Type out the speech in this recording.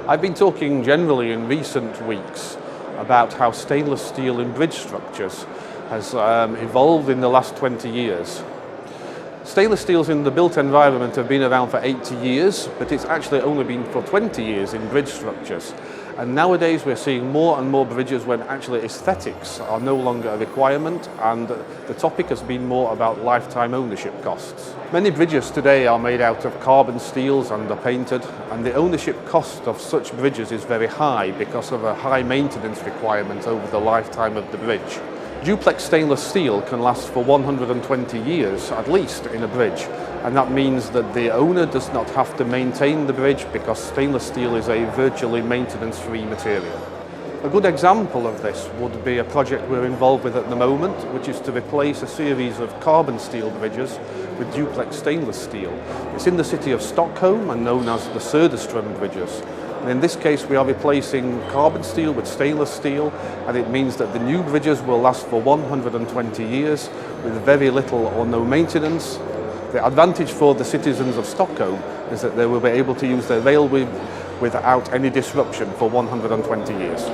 I've been talking generally in recent weeks about how stainless steel in bridge structures has evolved in the last 20 years. Stainless steels in the built environment have been around for 80 years, but it's actually only been for 20 years in bridge structures. And nowadays we're seeing more and more bridges when actually aesthetics are no longer a requirement, and the topic has been more about lifetime ownership costs. Many bridges today are made out of carbon steels and are painted, and the ownership cost of such bridges is very high because of a high maintenance requirement over the lifetime of the bridge. Duplex stainless steel can last for 120 years at least in a bridge, and that means that the owner does not have to maintain the bridge because stainless steel is a virtually maintenance-free material. A good example of this would be a project we're involved with at the moment, which is to replace a series of carbon steel bridges with duplex stainless steel. It's in the city of Stockholm and known as the Söderström bridges. And in this case we are replacing carbon steel with stainless steel, and it means that the new bridges will last for 120 years with very little or no maintenance. The advantage for the citizens of Stockholm is that they will be able to use their railway without any disruption for 120 years.